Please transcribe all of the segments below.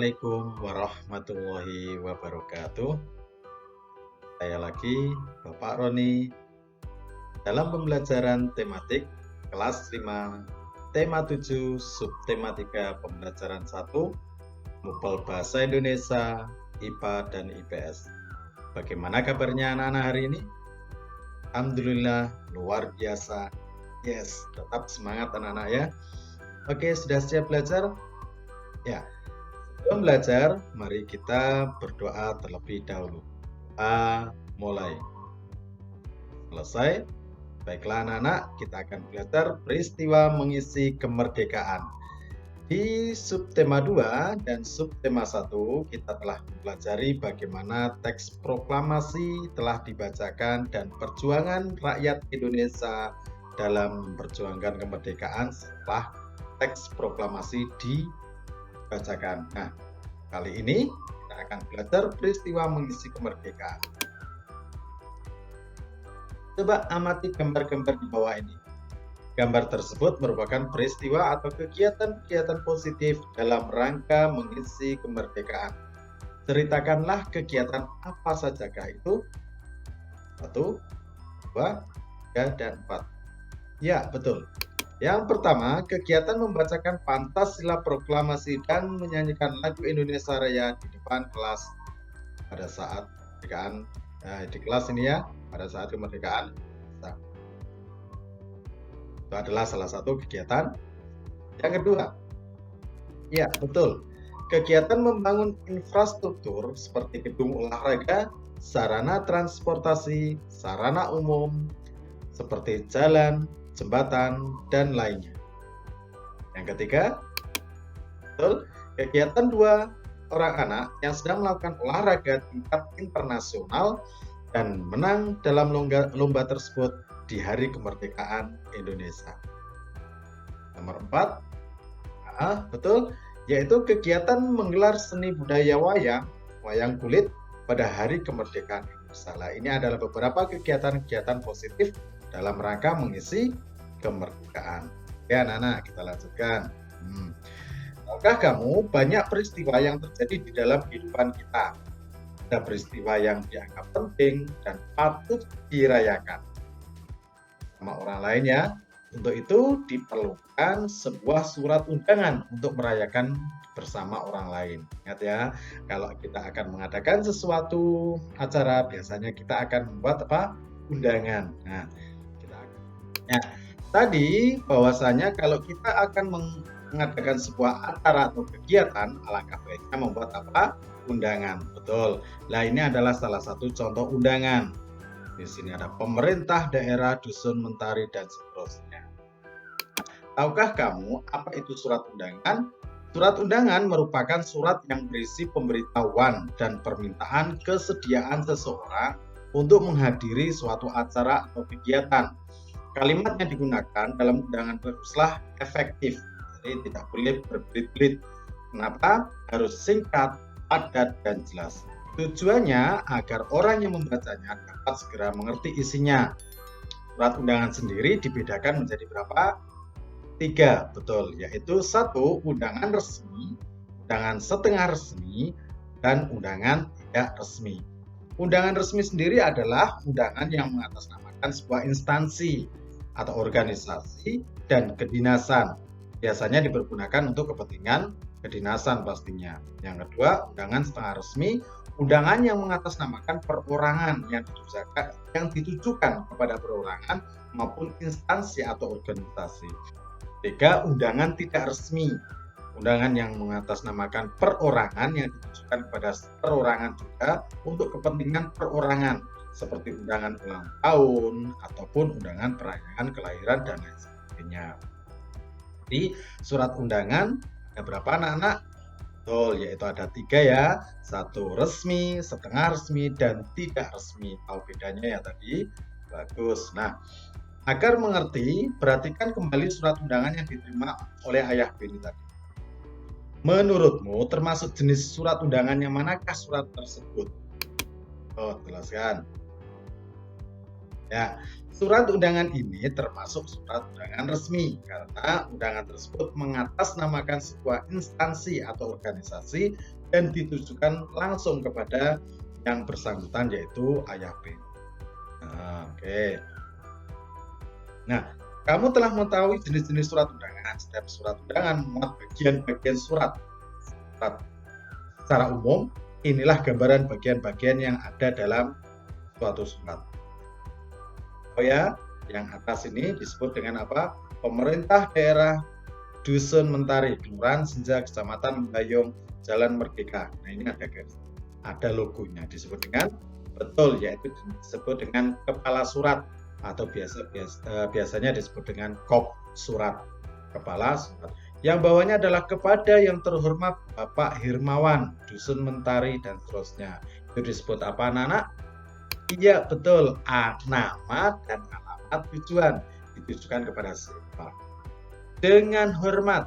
Assalamualaikum warahmatullahi wabarakatuh. Saya lagi, Bapak Roni, dalam pembelajaran tematik kelas 5, tema 7, subtema 3, pembelajaran 1, Mupel Bahasa Indonesia, IPA dan IPS. Bagaimana kabarnya anak-anak hari ini? Alhamdulillah, luar biasa. Yes, tetap semangat anak-anak ya. Oke, sudah siap belajar? Ya. Sebelum belajar, mari kita berdoa terlebih dahulu. Mulai. Selesai. Baiklah anak-anak, kita akan belajar peristiwa mengisi kemerdekaan. Di subtema 2 dan subtema 1, kita telah mempelajari bagaimana teks proklamasi telah dibacakan dan perjuangan rakyat Indonesia dalam memperjuangkan kemerdekaan setelah teks proklamasi dibacakan. Nah, kali ini kita akan belajar peristiwa mengisi kemerdekaan. Coba amati gambar-gambar di bawah ini. Gambar tersebut merupakan peristiwa atau kegiatan-kegiatan positif dalam rangka mengisi kemerdekaan. Ceritakanlah kegiatan apa sajakah itu? 1, 2, 3, dan 4. Ya, betul. Yang pertama, kegiatan membacakan Pancasila Proklamasi dan menyanyikan lagu Indonesia Raya di depan kelas pada saat kemerdekaan. Di kelas ini ya, pada saat kemerdekaan. Itu adalah salah satu kegiatan. Yang kedua, ya betul, kegiatan membangun infrastruktur seperti gedung olahraga, sarana transportasi, sarana umum, seperti jalan, jembatan, dan lainnya. Yang ketiga, betul, kegiatan 2 orang anak yang sedang melakukan olahraga tingkat internasional dan menang dalam lomba tersebut di Hari Kemerdekaan Indonesia. Nomor 4, betul, yaitu kegiatan menggelar seni budaya wayang kulit pada Hari Kemerdekaan Indonesia. Nah, ini adalah beberapa kegiatan-kegiatan positif dalam rangka mengisi kemerdekaan. Ya anak-anak, kita lanjutkan. Tahukah kamu banyak peristiwa yang terjadi di dalam kehidupan kita? Ada peristiwa yang dianggap penting dan patut dirayakan sama orang lain ya. Untuk itu diperlukan sebuah surat undangan untuk merayakan bersama orang lain. Ingat ya, kalau kita akan mengadakan sesuatu acara, biasanya kita akan membuat undangan. Nah, tadi bahwasanya kalau kita akan mengadakan sebuah acara atau kegiatan, alangkah baiknya membuat undangan. Betul. Nah, ini adalah salah satu contoh undangan. Di sini ada pemerintah daerah, dusun, mentari, dan seterusnya. Tahukah kamu apa itu surat undangan? Surat undangan merupakan surat yang berisi pemberitahuan dan permintaan kesediaan seseorang untuk menghadiri suatu acara atau kegiatan. Kalimat yang digunakan dalam undangan haruslah efektif, jadi tidak boleh berbelit-belit. Kenapa? Harus singkat, padat, dan jelas. Tujuannya agar orang yang membacanya dapat segera mengerti isinya. Surat undangan sendiri dibedakan menjadi berapa? 3, betul, yaitu 1, undangan resmi, undangan setengah resmi, dan undangan tidak resmi. Undangan resmi sendiri adalah undangan yang mengatasnamakan sebuah instansi atau organisasi dan kedinasan. Biasanya dipergunakan untuk kepentingan kedinasan pastinya. Yang kedua, undangan setengah resmi, undangan yang mengatasnamakan perorangan yang ditujukan kepada perorangan maupun instansi atau organisasi. 3, undangan tidak resmi, undangan yang mengatasnamakan perorangan yang ditujukan kepada perorangan juga untuk kepentingan perorangan, seperti undangan ulang tahun ataupun undangan perayaan kelahiran dan lain sebagainya. Di surat undangan ada berapa anak-anak? Betul, yaitu ada 3 ya. 1 resmi, setengah resmi, dan tidak resmi. Tahu bedanya ya tadi? Bagus. Nah, agar mengerti, perhatikan kembali surat undangan yang diterima oleh ayah Beni tadi. Menurutmu termasuk jenis surat undangan yang manakah surat tersebut? Oh, jelaskan. Ya, surat undangan ini termasuk surat undangan resmi karena undangan tersebut mengatasnamakan sebuah instansi atau organisasi dan ditujukan langsung kepada yang bersangkutan, yaitu ayah B. Oke. Nah, kamu telah mengetahui jenis-jenis surat undangan. Setiap surat undangan memuat bagian-bagian surat. Secara umum, inilah gambaran bagian-bagian yang ada dalam suatu surat. Oh ya, yang atas ini disebut dengan apa? Pemerintah daerah Dusun Mentari, Kelurahan Senja, Kecamatan Bayung, Jalan Merdeka. Nah, ini ada logonya, disebut dengan betul, yaitu disebut dengan kepala surat atau biasanya disebut dengan kop surat, kepala surat. Yang bawahnya adalah kepada yang terhormat Bapak Hirmawan, Dusun Mentari, dan seterusnya. Itu disebut apa, anak-anak? Iya, betul. Nama dan alamat tujuan ditujukan kepada siapa? Dengan hormat.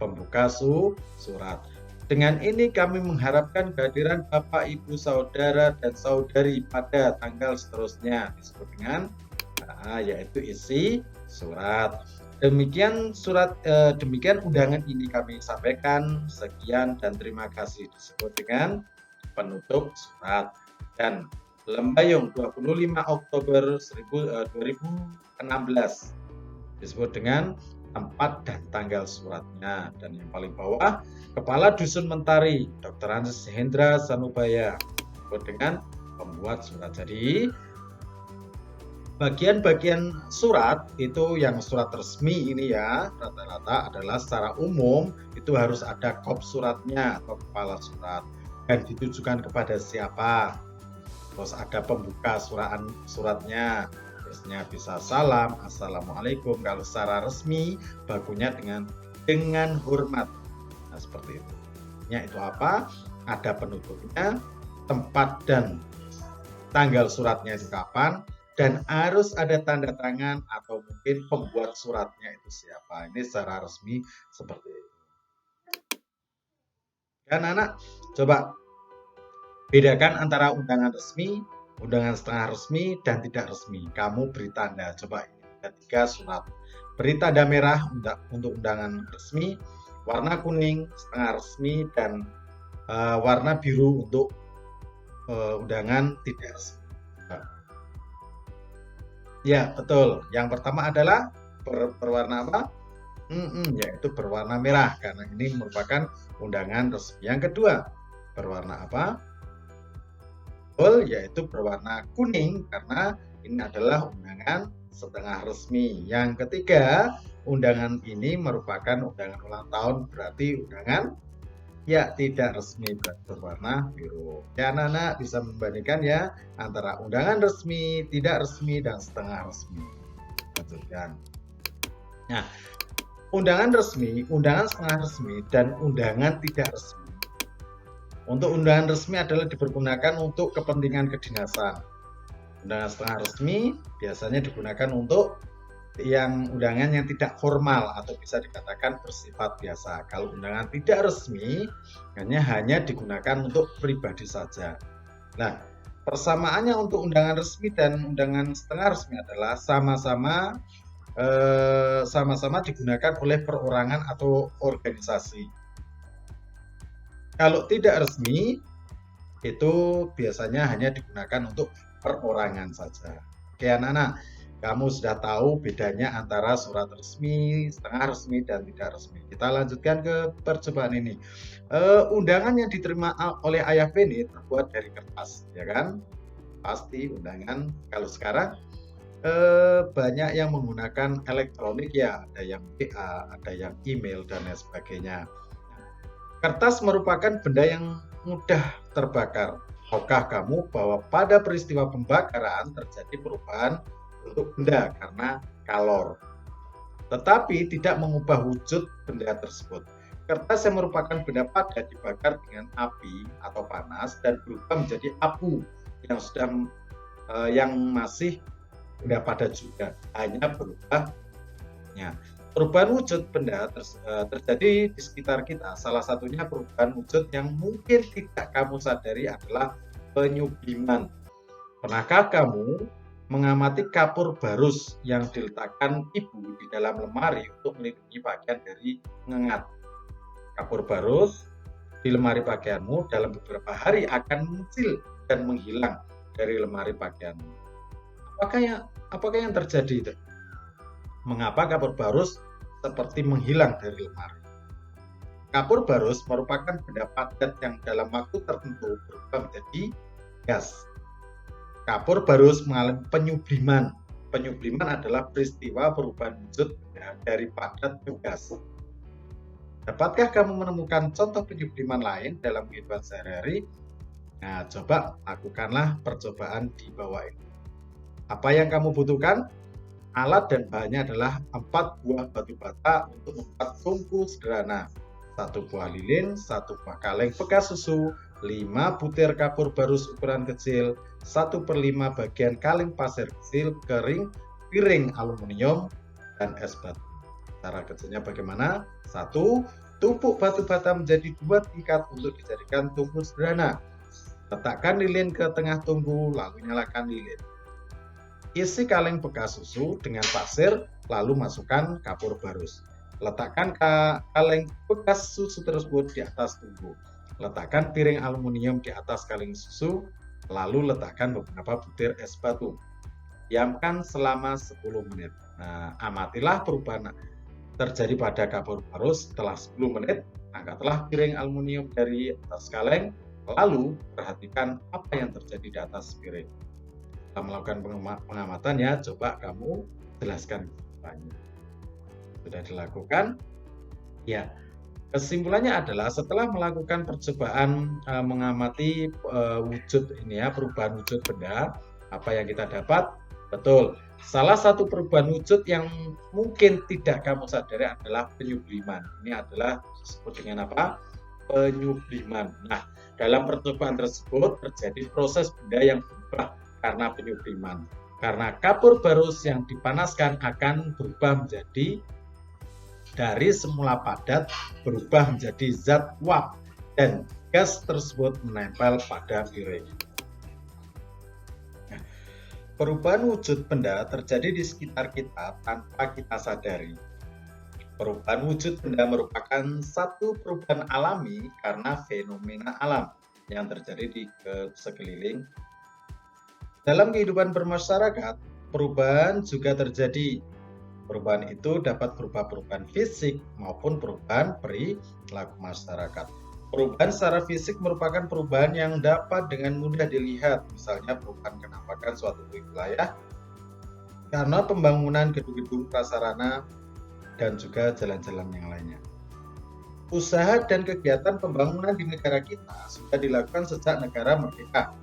Pembuka surat. Dengan ini kami mengharapkan kehadiran Bapak, Ibu, Saudara, dan Saudari pada tanggal seterusnya, disebut dengan yaitu isi surat. Demikian demikian undangan ini kami sampaikan. Sekian dan terima kasih, disebut dengan penutup surat. Dan Lembayung 25 Oktober 2016 disebut dengan tempat dan tanggal suratnya. Dan yang paling bawah, Kepala Dusun Mentari, Dr. Hans Hendra Sanubaya, disebut dengan pembuat surat. Jadi bagian-bagian surat itu yang surat resmi ini ya, rata-rata adalah secara umum itu harus ada kop suratnya atau kepala surat dan ditujukan kepada siapa. Terus ada pembuka suratnya, biasanya bisa salam, assalamualaikum. Kalau secara resmi bakunya dengan hormat. Nah, seperti itu. Ya, itu apa? Ada penutupnya, tempat dan tanggal suratnya itu kapan, dan harus ada tanda tangan atau mungkin pembuat suratnya itu siapa. Ini secara resmi seperti itu. Dan anak, coba bedakan antara undangan resmi, undangan setengah resmi, dan tidak resmi. Kamu beri tanda. Coba ini ada 3 surat. Beri tanda merah untuk undangan resmi, warna kuning setengah resmi, dan warna biru untuk undangan tidak resmi. Ya, betul. Yang pertama adalah berwarna apa? Yaitu berwarna merah, karena ini merupakan undangan resmi. Yang kedua, berwarna apa? Yaitu berwarna kuning, karena ini adalah undangan setengah resmi. Yang ketiga, undangan ini merupakan undangan ulang tahun, berarti undangan ya tidak resmi, berwarna biru. Ya, anak-anak bisa membandingkan ya antara undangan resmi, tidak resmi, dan setengah resmi. Lanjutkan. Nah, undangan resmi, undangan setengah resmi, dan undangan tidak resmi. Untuk undangan resmi adalah dipergunakan untuk kepentingan kedinasan. Undangan setengah resmi biasanya digunakan untuk undangan yang tidak formal atau bisa dikatakan bersifat biasa. Kalau undangan tidak resmi hanya digunakan untuk pribadi saja. Nah, persamaannya untuk undangan resmi dan undangan setengah resmi adalah sama-sama digunakan oleh perorangan atau organisasi. Kalau tidak resmi, itu biasanya hanya digunakan untuk perorangan saja. Oke, anak-anak, kamu sudah tahu bedanya antara surat resmi, setengah resmi, dan tidak resmi. Kita lanjutkan ke percobaan ini. Undangan yang diterima oleh ayah B ini terbuat dari kertas, ya kan? Pasti undangan. Kalau sekarang banyak yang menggunakan elektronik ya, ada yang WA, ada yang email, dan lain sebagainya. Kertas merupakan benda yang mudah terbakar. Tahukah kamu bahwa pada peristiwa pembakaran terjadi perubahan bentuk benda karena kalor, tetapi tidak mengubah wujud benda tersebut. Kertas yang merupakan benda padat dibakar dengan api atau panas dan berubah menjadi abu yang masih benda padat juga, hanya berubahnya. Perubahan wujud benda terjadi di sekitar kita. Salah satunya perubahan wujud yang mungkin tidak kamu sadari adalah penyubliman. Pernahkah kamu mengamati kapur barus yang diletakkan ibu di dalam lemari untuk melindungi bagian dari ngengat? Kapur barus di lemari pakaianmu dalam beberapa hari akan mengecil dan menghilang dari lemari pakaianmu. Apakah yang terjadi itu? Mengapa kapur barus seperti menghilang dari lemari? Kapur barus merupakan benda padat yang dalam waktu tertentu berubah menjadi gas. Kapur barus mengalami penyubliman. Penyubliman adalah peristiwa perubahan wujud dari padat ke gas. Dapatkah kamu menemukan contoh penyubliman lain dalam kehidupan sehari-hari? Nah, coba lakukanlah percobaan di bawah ini. Apa yang kamu butuhkan? Alat dan bahannya adalah 4 buah batu bata untuk membuat tungku sederhana, 1 buah lilin, 1 buah kaleng bekas susu, 5 butir kapur barus ukuran kecil, 1/5 bagian kaleng pasir kecil kering, piring aluminium, dan es batu. Cara kerjanya bagaimana? 1. Tumpuk batu bata menjadi 2 tingkat untuk dijadikan tungku sederhana. Letakkan lilin ke tengah tungku, lalu nyalakan lilin. Isi kaleng bekas susu dengan pasir, lalu masukkan kapur barus. Letakkan kaleng bekas susu tersebut di atas tungku. Letakkan piring aluminium di atas kaleng susu, lalu letakkan beberapa butir es batu. Diamkan selama 10 menit. Nah, amatilah perubahan terjadi pada kapur barus. Setelah 10 menit, angkatlah piring aluminium dari atas kaleng, lalu perhatikan apa yang terjadi di atas piring. Setelah melakukan pengamatannya, coba kamu jelaskan kesimpulannya. Sudah dilakukan? Ya. Kesimpulannya adalah setelah melakukan percobaan mengamati wujud ini ya, perubahan wujud benda, apa yang kita dapat? Betul. Salah satu perubahan wujud yang mungkin tidak kamu sadari adalah penyubliman. Ini adalah disebut dengan apa? Penyubliman. Nah, dalam percobaan tersebut terjadi proses benda yang berubah karena penyubliman. Karena kapur barus yang dipanaskan akan berubah menjadi dari semula padat berubah menjadi zat uap dan gas tersebut menempel pada piring. Nah, perubahan wujud benda terjadi di sekitar kita tanpa kita sadari. Perubahan wujud benda merupakan satu perubahan alami karena fenomena alam yang terjadi di sekeliling. Dalam kehidupan bermasyarakat, perubahan juga terjadi. Perubahan itu dapat berupa perubahan fisik maupun perubahan perilaku masyarakat. Perubahan secara fisik merupakan perubahan yang dapat dengan mudah dilihat, misalnya perubahan penampakan suatu wilayah karena pembangunan gedung-gedung prasarana dan juga jalan-jalan yang lainnya. Usaha dan kegiatan pembangunan di negara kita sudah dilakukan sejak negara merdeka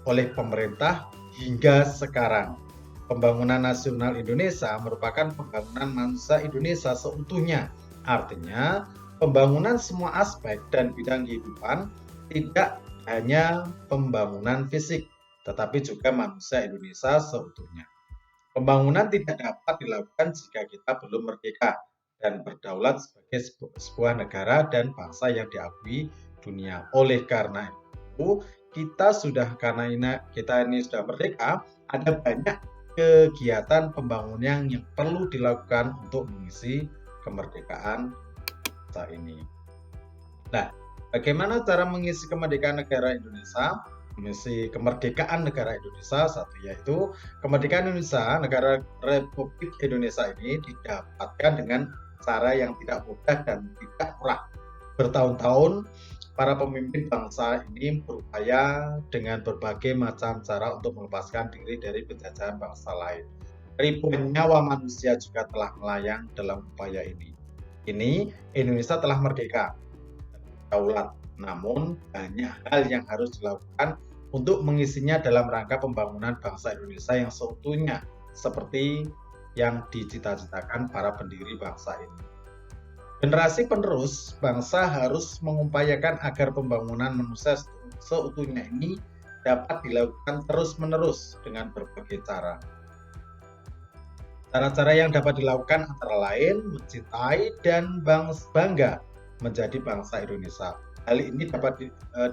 oleh pemerintah hingga sekarang. Pembangunan nasional Indonesia merupakan pembangunan manusia Indonesia seutuhnya. Artinya, pembangunan semua aspek dan bidang kehidupan, tidak hanya pembangunan fisik, tetapi juga manusia Indonesia seutuhnya. Pembangunan tidak dapat dilakukan jika kita belum merdeka dan berdaulat sebagai sebuah negara dan bangsa yang diakui dunia. Oleh karena itu, karena kita ini sudah merdeka, ada banyak kegiatan pembangunan yang perlu dilakukan untuk mengisi kemerdekaan bangsa ini. Nah, bagaimana cara mengisi kemerdekaan negara Indonesia? Mengisi kemerdekaan negara Indonesia, satu yaitu kemerdekaan Indonesia, negara Republik Indonesia ini didapatkan dengan cara yang tidak mudah dan tidak murah. Bertahun-tahun para pemimpin bangsa ini berupaya dengan berbagai macam cara untuk melepaskan diri dari penjajahan bangsa lain. Ribuan nyawa manusia juga telah melayang dalam upaya ini. Kini Indonesia telah merdeka, daulat, namun banyak hal yang harus dilakukan untuk mengisinya dalam rangka pembangunan bangsa Indonesia yang seutuhnya, seperti yang dicita-citakan para pendiri bangsa ini. Generasi penerus bangsa harus mengupayakan agar pembangunan manusia seutuhnya ini dapat dilakukan terus-menerus dengan berbagai cara. Cara-cara yang dapat dilakukan antara lain mencintai dan bangga menjadi bangsa Indonesia. Hal ini dapat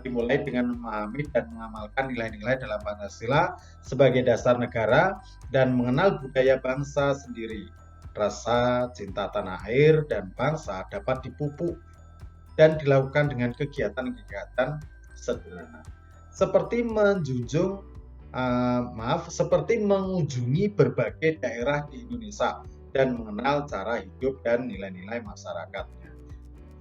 dimulai dengan memahami dan mengamalkan nilai-nilai dalam Pancasila sebagai dasar negara dan mengenal budaya bangsa sendiri. Rasa cinta tanah air dan bangsa dapat dipupuk dan dilakukan dengan kegiatan-kegiatan sederhana. Seperti seperti mengunjungi berbagai daerah di Indonesia dan mengenal cara hidup dan nilai-nilai masyarakatnya.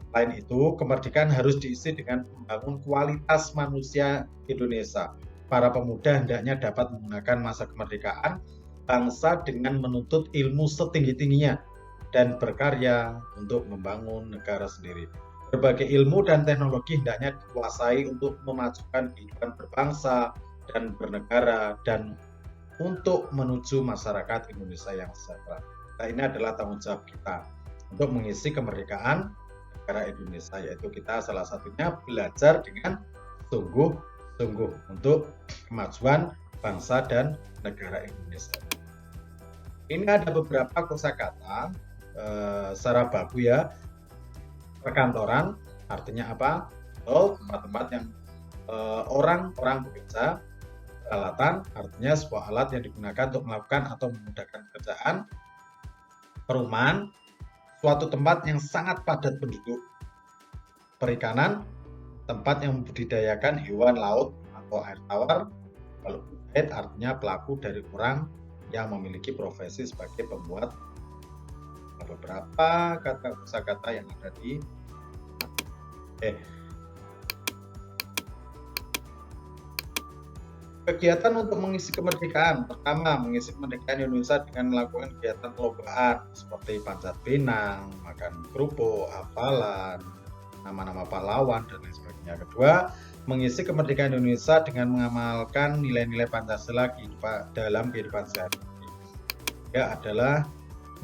Selain itu, kemerdekaan harus diisi dengan membangun kualitas manusia Indonesia. Para pemuda hendaknya dapat menggunakan masa kemerdekaan bangsa dengan menuntut ilmu setinggi-tingginya dan berkarya untuk membangun negara sendiri. Berbagai ilmu dan teknologi hendaknya dikuasai untuk memajukan kehidupan berbangsa dan bernegara dan untuk menuju masyarakat Indonesia yang sejahtera. Nah, ini adalah tanggung jawab kita untuk mengisi kemerdekaan negara Indonesia, yaitu kita salah satunya belajar dengan sungguh-sungguh untuk kemajuan bangsa dan negara Indonesia. Ini ada beberapa kosakata secara baku ya. Perkantoran artinya apa? Tempat-tempat yang orang bekerja. Peralatan artinya sebuah alat yang digunakan untuk melakukan atau memudahkan pekerjaan. Perumahan, suatu tempat yang sangat padat penduduk. Perikanan, tempat yang membudidayakan hewan laut atau air tawar. Kalau budaya artinya pelaku dari orang yang memiliki profesi sebagai pembuat. Beberapa kata-kata yang ada di kegiatan untuk mengisi kemerdekaan. Pertama, mengisi kemerdekaan Indonesia dengan melakukan kegiatan perlombaan seperti panjat pinang, makan kerupuk, hafalan, nama-nama pahlawan, dan lain sebagainya. Kedua, mengisi kemerdekaan Indonesia dengan mengamalkan nilai-nilai Pancasila dalam kehidupan sehari-hari. Ketiga adalah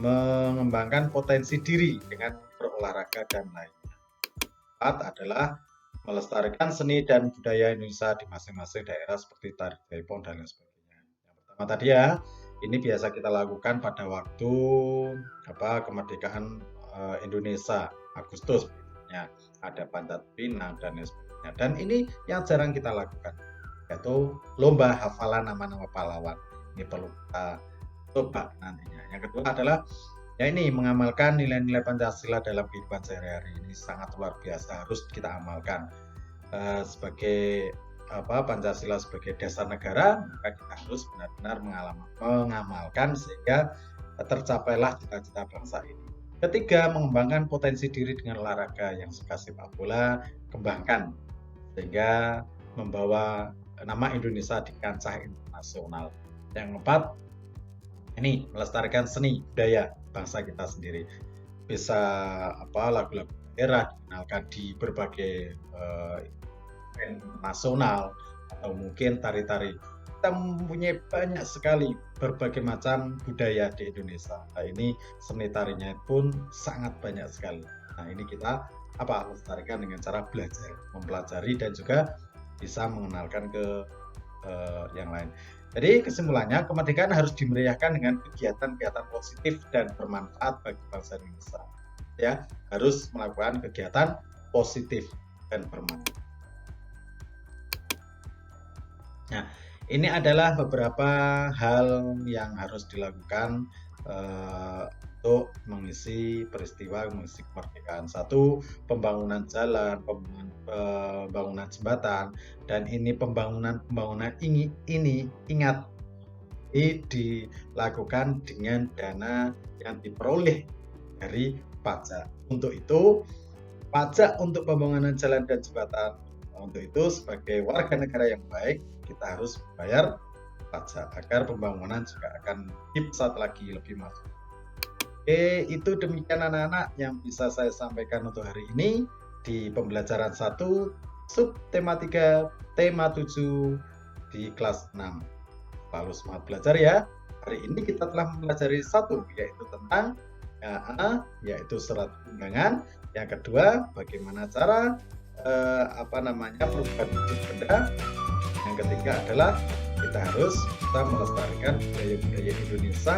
mengembangkan potensi diri dengan berolahraga dan lainnya. Keempat adalah melestarikan seni dan budaya Indonesia di masing-masing daerah seperti tari jaipong dan lain sebagainya. Yang pertama tadi ya, ini biasa kita lakukan pada waktu kemerdekaan Indonesia Agustus, ada panjat pinang dan lain sebagainya. Dan ini yang jarang kita lakukan, yaitu lomba hafalan nama-nama pahlawan. Ini perlu kita coba nantinya. Yang kedua adalah mengamalkan nilai-nilai Pancasila dalam kehidupan sehari-hari. Ini sangat luar biasa, harus kita amalkan. Sebagai Pancasila sebagai dasar negara, maka kita harus benar-benar mengamalkan sehingga tercapailah cita-cita bangsa ini. Ketiga, mengembangkan potensi diri dengan olahraga. Yang suka sepak bola, kembangkan sehingga membawa nama Indonesia di kancah internasional. Yang keempat, ini melestarikan seni budaya bangsa kita sendiri. Bisa lagu-lagu daerah dikenalkan di berbagai event nasional atau mungkin tari-tari. Kita mempunyai banyak sekali berbagai macam budaya di Indonesia. Nah, ini seni tarinya pun sangat banyak sekali. Nah, ini kita lestarikan dengan cara belajar, mempelajari dan juga bisa mengenalkan ke yang lain. Jadi kesimpulannya, kemerdekaan harus dimeriahkan dengan kegiatan-kegiatan positif dan bermanfaat bagi bangsa Indonesia. Ya, harus melakukan kegiatan positif dan bermanfaat. Nah, ini adalah beberapa hal yang harus dilakukan untuk mengisi peristiwa mengisi kemerdekaan. Satu, pembangunan jalan, pembangunan jembatan, dan ini pembangunan ini ingat dilakukan dengan dana yang diperoleh dari pajak. Untuk itu, pajak untuk pembangunan jalan dan jembatan. Untuk itu, sebagai warga negara yang baik, kita harus membayar pajak agar pembangunan juga akan saat lagi lebih maju. Oke, itu demikian anak-anak yang bisa saya sampaikan untuk hari ini di pembelajaran 1 sub tema 3 tema 7 di kelas 6. Lalu semangat belajar ya. Hari ini kita telah mempelajari 1, yaitu tentang yaitu surat undangan. Yang kedua, bagaimana cara perubahan bentuk benda. Yang ketiga adalah kita harus bisa melestarikan budaya-budaya Indonesia,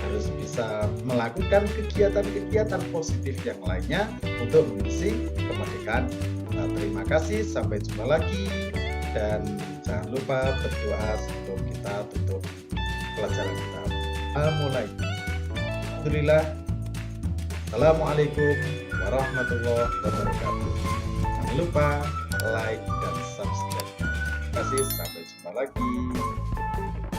harus bisa melakukan kegiatan-kegiatan positif yang lainnya untuk mengisi kemerdekaan. Terima kasih, sampai jumpa lagi, dan jangan lupa berdoa sebelum kita tutup pelajaran kita. Mulai. Alhamdulillah. Assalamualaikum warahmatullahi wabarakatuh. Jangan lupa like dan subscribe. Terima kasih, sampai jumpa lagi.